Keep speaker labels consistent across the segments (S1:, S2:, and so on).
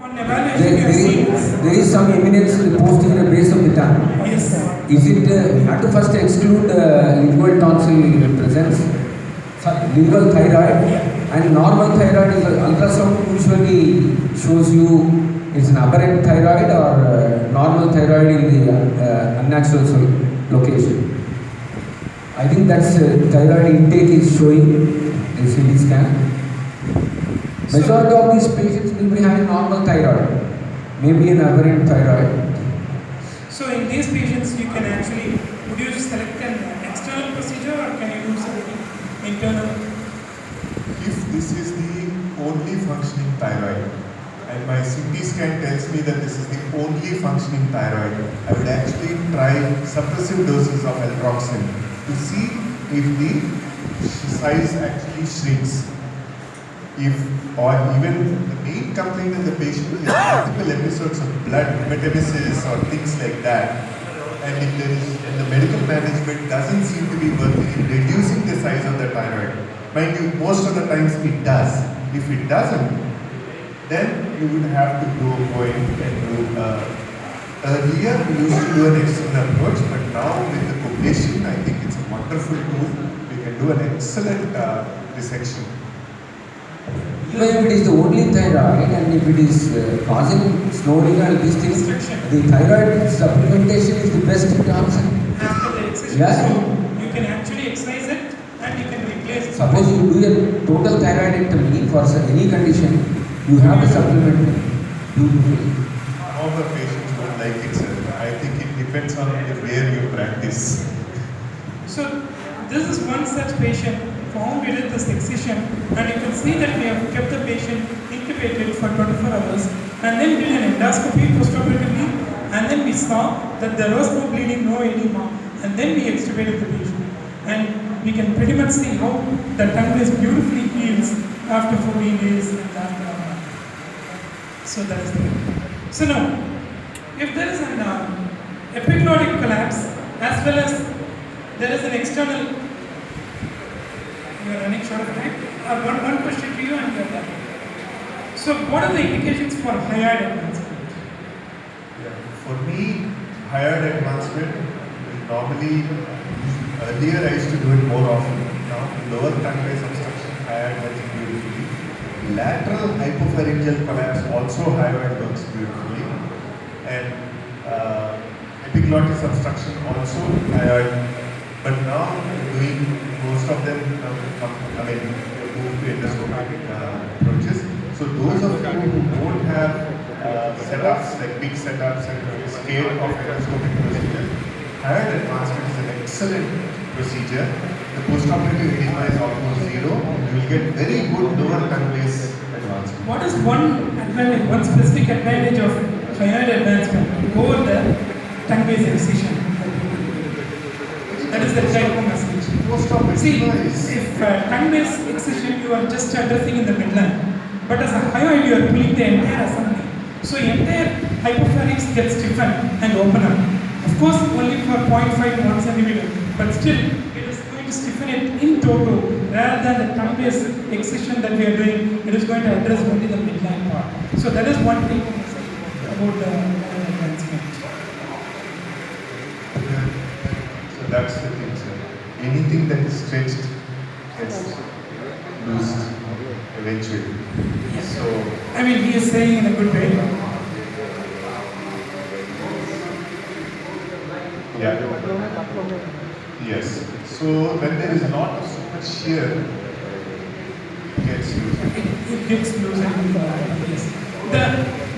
S1: On evaluation, you are seeing this.
S2: There is some eminence posting in the base of the tongue.
S1: Yes.
S2: Is it, you have to first exclude lingual tonsil presence, lingual thyroid, and normal thyroid is ultrasound usually shows you it's an aberrant thyroid or normal thyroid in the unnatural location. I think that's thyroid intake is showing in CT scan. Majority of these patients will be having normal thyroid, maybe an aberrant thyroid.
S1: So in these patients, you can actually, would you select an external procedure or can you do something internal?
S3: If this is the only functioning thyroid and my CT scan tells me that this is the only functioning thyroid, I would actually try suppressive doses of aldoxin to see if the size actually shrinks. Or even the main complaint of the patient is multiple episodes of blood hematemesis or things like that, and if there is, and the medical management doesn't seem to be working in reducing the size of the thyroid. Mind you, most of the times it does. If it doesn't, then you would have to go in and do. Earlier we used to do an external approach, but now with the cobblation, I think it's a wonderful tool. We can do an excellent dissection.
S2: Even if it is the only thyroid and if it is causing snoring and these things, the thyroid supplementation is the best answer.
S1: After the excision,
S2: Yeah.
S1: so you can actually exercise it and you can replace it.
S2: Suppose you do a total thyroidectomy for any condition, you have to supplement beautifully.
S3: All the patients would like it, sir. I think it depends on where you practice.
S1: So this is one such patient for whom we did this excision, and you can see that we have kept the patient intubated for 24 hours and then did an endoscopy postoperatively, and then we saw that there was no bleeding, no edema, and then we extubated the patient. And we can pretty much see how the tongue is beautifully heals after 14 days and after a month. So that is the way. So now, if there is an epiglottic collapse as well as there is an external, you are running short of time. One question to you and you are done. So what are the indications for higher advancement?
S3: Yeah. For me, higher advancement is normally, earlier I used to do it more often. Now, lower tongue obstruction, higher works beautifully. Lateral hypopharyngeal collapse also higher works beautifully. And epiglottis obstruction also higher. But now doing most of them move to endoscopic approaches. So those of you who don't have setups, like big setups and scale of endoscopic procedure, higher advancement is an excellent procedure. The postoperative edema is almost zero. You will get very good lower tongue base advancement.
S1: What is one advantage, one specific advantage of higher advancement over the tongue base excision? That is the take-home message. See, if tongue base excision you are just addressing in the midline, but as a hyoid you are pulling the entire assembly. So entire hypopharynx gets stiffened and open up. Of course, only for 0.5 to 1 centimeter, but still it is going to stiffen it in total rather than the tongue base excision that we are doing. It is going to address only the midline part. So that is one thing about the advancement.
S3: So that's the thing, sir. Anything that is stretched gets loosed eventually.
S1: Yes.
S3: So,
S1: I mean, he is saying in a good way.
S3: yeah. Yes. So when there is a lot of so much shear, it gets loose.
S1: It gets loose and yes.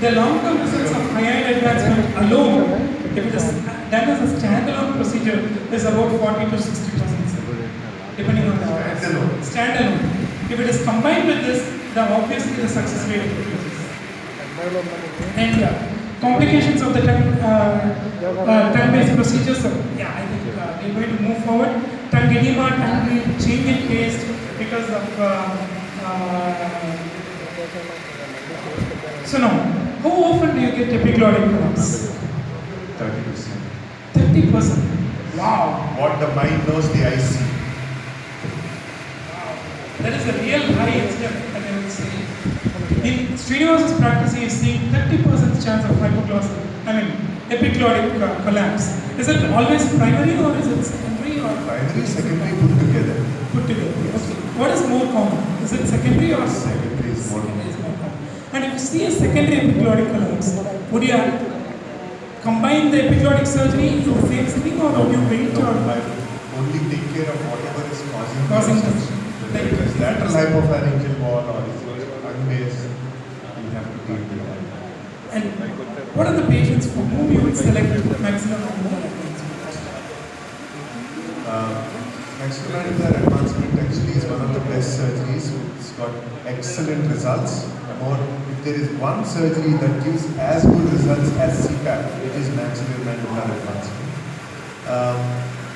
S1: The long-term results of hyoid advancement alone, if it is done as a standalone procedure, is about 40 to 60%, depending on the standalone. If it is combined with this, then obviously the success rate increases. And complications of the tongue-based procedures. So, I think we're going to move forward. Tongue edema, tongue bleed, change in taste because of. So now, how often do you get epiglottic collapse?
S3: 30%.
S1: 30%. Wow.
S3: What the mind knows, the eye see.
S1: Wow. That is a real high incidence, I would say. In Srinivas's practice, he is seeing 30% chance of epichloric collapse. Is it always primary or is it secondary or?
S3: Primary, secondary put together.
S1: Put together. Okay. What is more common? Is it secondary or?
S3: Secondary is more common.
S1: And if you see a secondary epichloric collapse, would you combine the epichloric surgery in the same sitting or would you wait
S3: No,
S1: or?
S3: I only take care of whatever is
S1: Causing
S3: the
S1: the-
S3: obstruction.
S1: like-
S3: Whether it is lateral hypopharyngeal wall or is it lung-based, you have to deal with that.
S1: And what are the patients for whom you would select maxillomandibular advancement?
S3: Maxillomandibular advancement actually is one of the best surgeries. It's got excellent results. More, if there is one surgery that gives as good results as CPAP, it is maxillomandibular advancement.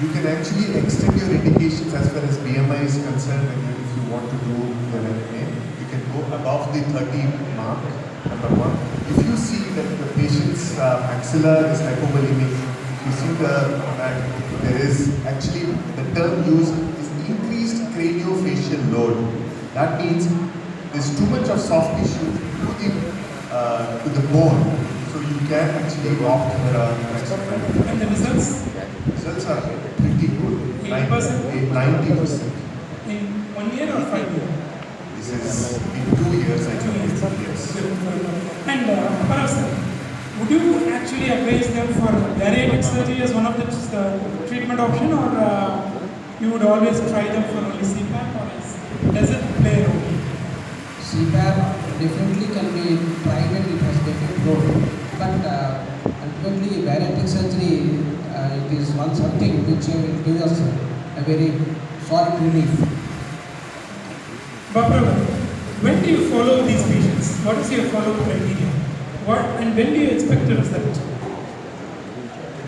S3: You can actually extend your indications as far as BMI is concerned. If you want to do the name, you can go above the 30 mark. Number one. If you see that the patient's maxilla is hypovolemic, if you see that there is actually the term used is increased craniofacial load. That means there's too much of soft tissue to the bone, so you can actually opt for a maxilla.
S1: And the results
S3: Results are pretty good.
S1: 80%?
S3: 90%.
S1: in 1 year or 5 years?
S3: This is in 2 years, I think. Yes.
S1: And Parav sir, would you actually advise them for bariatric surgery as one of the treatment option or you would always try them for only CPAP or does it play a role?
S4: CPAP definitely can be tried and it has different role. But ultimately, bariatric surgery, it is one something which will give us a very solid relief.
S1: Dr. When do you follow these patients? What is your follow-up criteria? And when do you expect a result?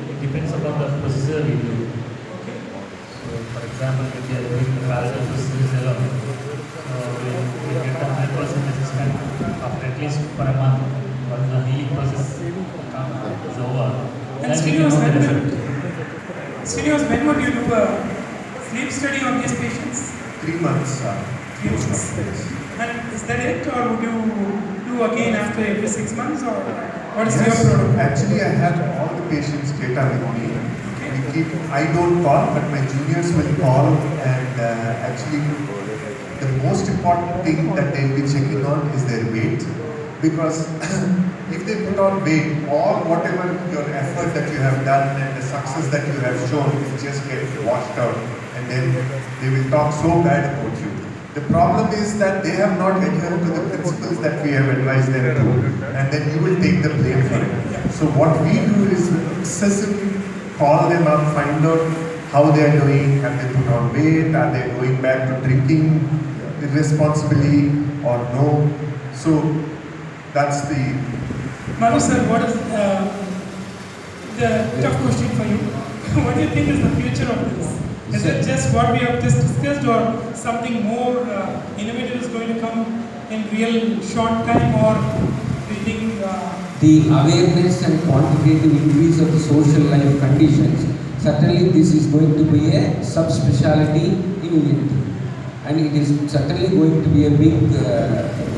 S5: It depends upon the procedure we do.
S1: Okay.
S5: So, for example, if we are doing the parallel procedures alone, we get the 100% resistance after at least for a month. Once the healing process is over,
S1: And
S5: then we can know the result.
S1: Srinivas, when would you do a sleep study on these patients?
S3: 3 months.
S1: 3 months. And is that it, or would you do again after every 6 months, or what is
S3: Yes,
S1: your protocol?
S3: actually I have all the patients' data with me. I don't call, but my juniors will call, and actually the most important thing that they'll be checking on is their weight, because if they put on weight, or whatever your effort that you have done and the success that you have shown will just get washed out, and then they will talk so bad about you. The problem is that they have not adhered to the principles that we have advised them to, and then you will take the blame for it. So what we do is excessively call them up, find out how they are doing, have they put on weight, are they going back to drinking irresponsibly or no. So that's the...
S1: Madhu sir, what is the tough question for you? What do you think is the future of this? Is it just what we have just discussed, or something more innovative is going to come in real short time, or do you think
S2: The awareness and quantitative increase of the social life conditions, certainly this is going to be a subspecialty in ENT. And it is certainly going to be a big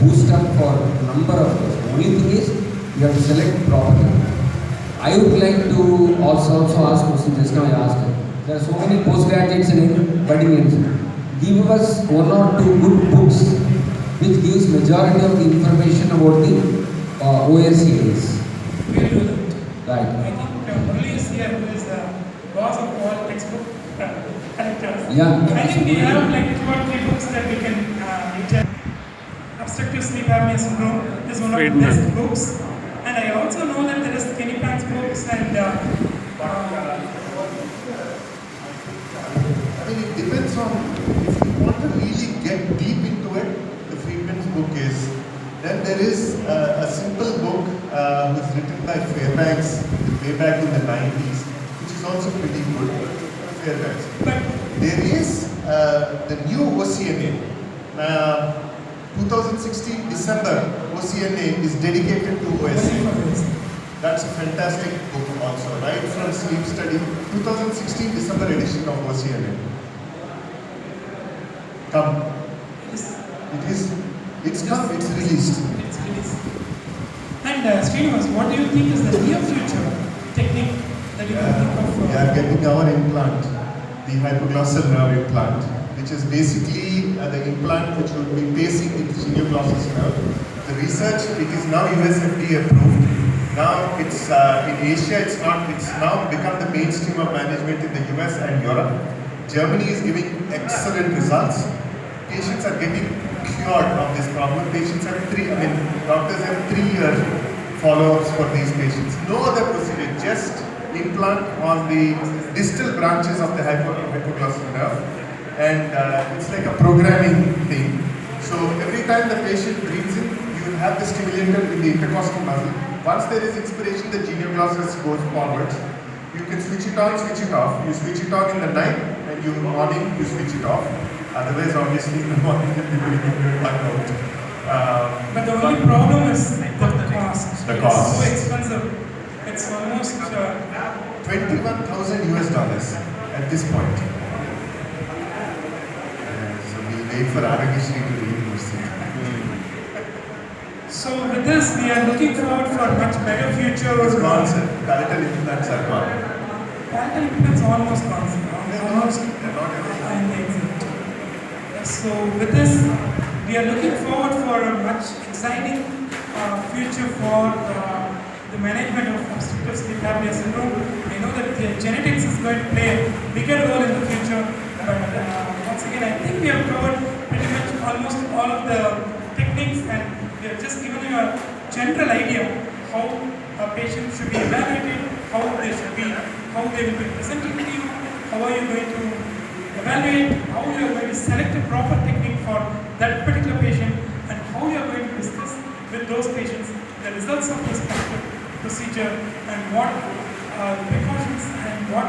S2: boost up for a number of us. The only thing is, you have to select properly. I would like to also ask questions. Just now I asked. There are so many postgraduates in budding engineering. Give us 1 or 2 good books which gives majority of the information about the OSCAs.
S1: we'll do that?
S2: Right.
S1: I think Murali is here, who is the boss of all textbook collectors.
S2: Yeah.
S1: I think we have like 2 or 3 books that we can read. Obstructive sleep apnea syndrome is one of the best books, and I also know that there is Kenny Pan's books and
S3: I mean, it depends on, if you want to really get deep into it, the Friedman's book is. Then there is a simple book was written by Fairbanks way back in the 90s, which is also pretty good. Fairbanks.
S1: but
S3: There is the new OCNA. 2016 December OCNA is dedicated to OSCA. That's a fantastic book also, right from sleep study. 2016 December edition of OCNA. Come. It It's come, it's released.
S1: It's released. And Srinivas, what do you think is the near future technique that you can think of?
S3: We are getting our implant, the hypoglossal nerve implant, which is basically the implant which will be pacing the sphenoglossus nerve. The research, it is now USFDA approved. Now it's in Asia, it's now become the mainstream of management in the US and Europe. Germany is giving excellent results. Patients are getting cured of this problem. Patients have doctors have 3-year follow-ups for these patients. No other procedure, just implant on the distal branches of the hypoglossal nerve. And it's like a programming thing. So every time the patient breathes in, you will have the stimulator in the intercostal muscle. Once there is inspiration, the genioglossus goes forwards. You can switch it on, switch it off. You switch it on in the night, and in the morning you switch it off. Otherwise, obviously, in the morning you will be blacked out.
S1: But the only problem is the cost.
S3: The cost.
S1: It's so expensive. It's almost
S3: $21,000 at this point. So we wait for Aragishri to reimburse it.
S1: So with this, we are looking forward for a much better future.
S3: It's gone, sir. Palatal implants are gone.
S1: Palatal implants almost gone. Almost.
S3: They're not everything.
S1: And exit. So with this, we are looking forward for a much exciting future for the management of obstructive sleep apnea syndrome. I know that the genetics is going to play a bigger role in the future, but once again, I think we have covered pretty much almost all of the techniques, and we have just given you a general idea how a patient should be evaluated, how they will be presenting to you, how are you going to evaluate, how you are going to select a proper technique for that particular patient, and how you are going to discuss with those patients the results of this particular procedure and what precautions and what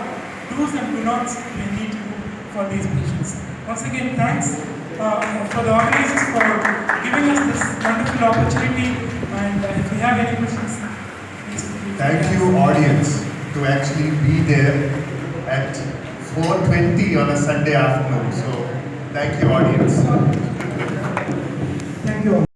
S1: do's and do nots we need to do for these patients. Once again, thanks for the organizers for giving us this wonderful opportunity, and if you have any questions, please feel free to
S3: Thank
S1: ask.
S3: you, audience, to actually be there at 4:20 on a Sunday afternoon. So, thank you, audience.
S1: Thank you all.